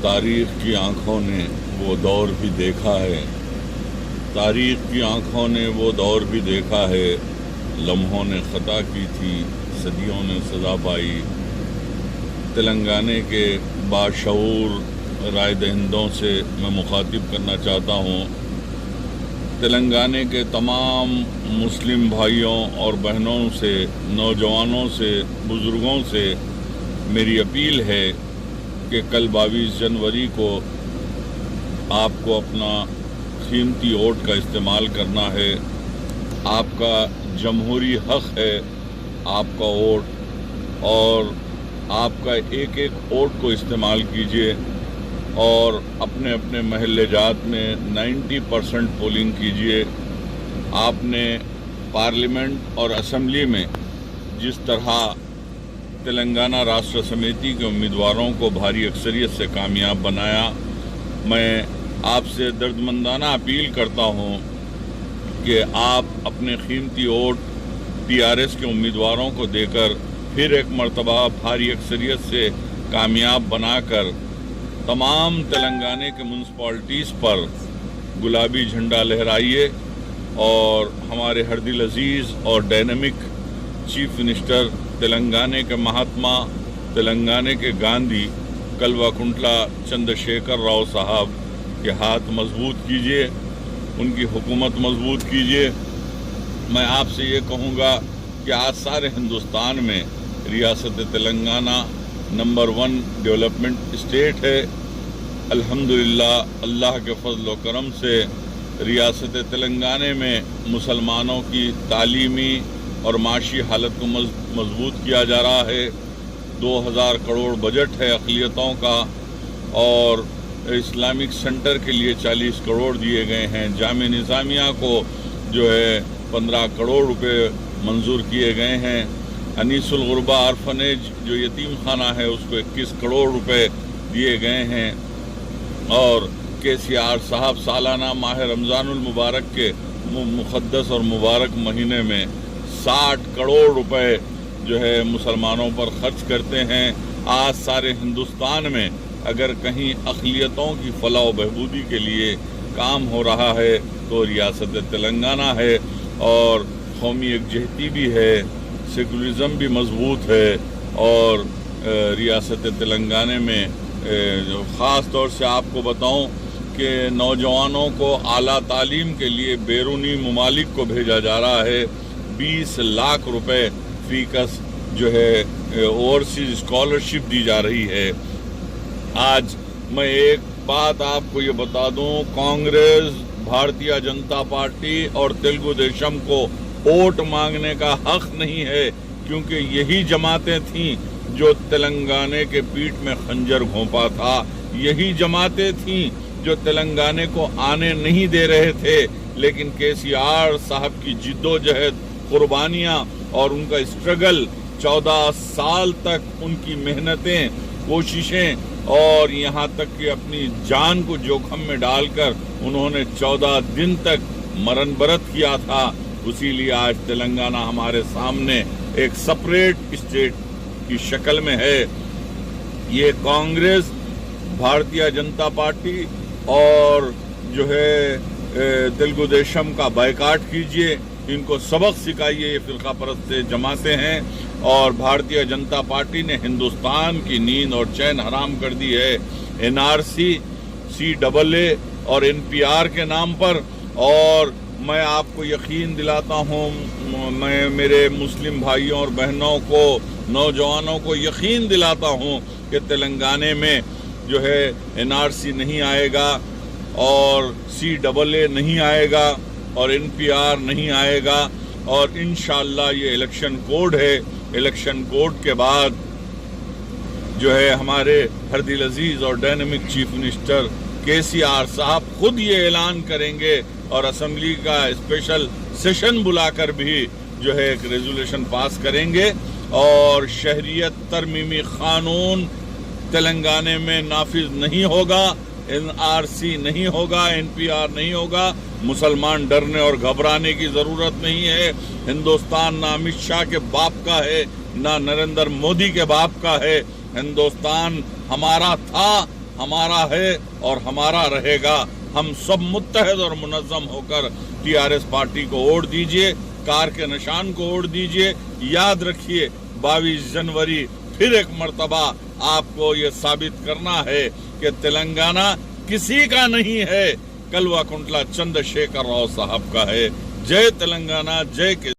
تاریخ کی آنکھوں نے وہ دور بھی دیکھا ہے، تاریخ کی آنکھوں نے وہ دور بھی دیکھا ہے، لمحوں نے خطا کی تھی، صدیوں نے سزا پائی۔ تلنگانے کے باشعور رائے دہندوں سے میں مخاطب کرنا چاہتا ہوں، تلنگانے کے تمام مسلم بھائیوں اور بہنوں سے، نوجوانوں سے، بزرگوں سے میری اپیل ہے کہ کل 22 جنوری کو آپ کو اپنا قیمتی ووٹ کا استعمال کرنا ہے۔ آپ کا جمہوری حق ہے آپ کا ووٹ، اور آپ کا ایک ایک ووٹ کو استعمال کیجیے اور اپنے اپنے محلے جات میں 90% پولنگ کیجیے۔ آپ نے پارلیمنٹ اور اسمبلی میں جس طرح تلنگانہ راشٹر سمیتی کے امیدواروں کو بھاری اکثریت سے کامیاب بنایا، میں آپ سے دردمندانہ اپیل کرتا ہوں کہ آپ اپنے قیمتی ووٹ TRS کے امیدواروں کو دے کر پھر ایک مرتبہ بھاری اکثریت سے کامیاب بنا کر تمام تلنگانے کے میونسپلٹیز پر گلابی جھنڈا لہرائیے، اور ہمارے ہر دل عزیز اور ڈائنامک چیف منسٹر تلنگانے کے مہاتما، تلنگانے کے گاندھی کلوا کنٹلا چندر شیکھر راؤ صاحب کے ہاتھ مضبوط کیجیے، ان کی حکومت مضبوط کیجیے۔ میں آپ سے یہ کہوں گا کہ آج سارے ہندوستان میں ریاست تلنگانہ نمبر 1 ڈیولپمنٹ اسٹیٹ ہے۔ الحمدللہ اللہ کے فضل و کرم سے ریاست تلنگانے میں مسلمانوں کی تعلیمی اور معاشی حالت کو مضبوط کیا جا رہا ہے۔ 2000 کروڑ بجٹ ہے اقلیتوں کا، اور اسلامک سینٹر کے لیے 40 کروڑ دیے گئے ہیں۔ جامعہ نظامیہ کو جو ہے 15 کروڑ روپے منظور کیے گئے ہیں۔ انیس الغربہ آرفنیج جو یتیم خانہ ہے اس کو 21 کروڑ روپے دیے گئے ہیں، اور KCR صاحب سالانہ ماہ رمضان المبارک کے مقدس اور مبارک مہینے میں 60 کروڑ روپے جو ہے مسلمانوں پر خرچ کرتے ہیں۔ آج سارے ہندوستان میں اگر کہیں اقلیتوں کی فلاح و بہبودی کے لیے کام ہو رہا ہے تو ریاست تلنگانہ ہے، اور قومی یکجہتی بھی ہے، سیکولرزم بھی مضبوط ہے، اور ریاست تلنگانہ میں خاص طور سے آپ کو بتاؤں کہ نوجوانوں کو اعلیٰ تعلیم کے لیے بیرونی ممالک کو بھیجا جا رہا ہے۔ 20 لاکھ روپے فی کس جو ہے اوورسیز اسکالرشپ دی جا رہی ہے۔ آج میں ایک بات آپ کو یہ بتا دوں، کانگریس، بھارتیہ جنتا پارٹی اور تلگو دیشم کو ووٹ مانگنے کا حق نہیں ہے، کیونکہ یہی جماعتیں تھیں جو تلنگانے کے پیٹھ میں خنجر گھونپا تھا، یہی جماعتیں تھیں جو تلنگانے کو آنے نہیں دے رہے تھے، لیکن KCR صاحب کی جد و جہد، قربانیاں اور ان کا اسٹرگل، 14 سال تک ان کی محنتیں، کوششیں، اور یہاں تک کہ اپنی جان کو جوخم میں ڈال کر انہوں نے 14 دن تک مرن برت کیا تھا۔ اسی لیے آج تلنگانہ ہمارے سامنے ایک سپریٹ اسٹیٹ کی شکل میں ہے۔ یہ کانگریس، بھارتیہ جنتا پارٹی اور جو ہے تلگو دیشم کا بائیکاٹ کیجئے، ان کو سبق سکھائیے، یہ فرقہ پرست جماعتیں ہیں، اور بھارتیہ جنتا پارٹی نے ہندوستان کی نیند اور چین حرام کر دی ہے NRC، CAA اور NPR کے نام پر۔ اور میں آپ کو یقین دلاتا ہوں، میں میرے مسلم بھائیوں اور بہنوں کو، نوجوانوں کو یقین دلاتا ہوں کہ تلنگانے میں جو ہے NRC نہیں آئے گا، اور CAA نہیں آئے گا، اور NPR نہیں آئے گا، اور انشاءاللہ یہ الیکشن کوڈ ہے۔ الیکشن کوڈ کے بعد جو ہے ہمارے ہر دل عزیز اور ڈائنامک چیف منسٹر KCR صاحب خود یہ اعلان کریں گے، اور اسمبلی کا اسپیشل سیشن بلا کر بھی جو ہے ایک ریزولوشن پاس کریں گے، اور شہریت ترمیمی قانون تلنگانے میں نافذ نہیں ہوگا، NRC نہیں ہوگا، NPR نہیں ہوگا۔ مسلمان ڈرنے اور گھبرانے کی ضرورت نہیں ہے۔ ہندوستان نہ امت شاہ کے باپ کا ہے، نہ نریندر مودی کے باپ کا ہے۔ ہندوستان ہمارا تھا، ہمارا ہے اور ہمارا رہے گا. ہم سب متحد اور منظم ہو کر TRS پارٹی کو ووٹ دیجئے, کار کے نشان کو ووٹ دیجئے. یاد رکھیے 22 جنوری پھر ایک مرتبہ آپ کو یہ ثابت کرنا ہے کہ تلنگانہ کسی کا نہیں ہے, کلوا کنٹلا چندر شیکھر راؤ صاحب کا ہے. جے تلنگانہ, جے کے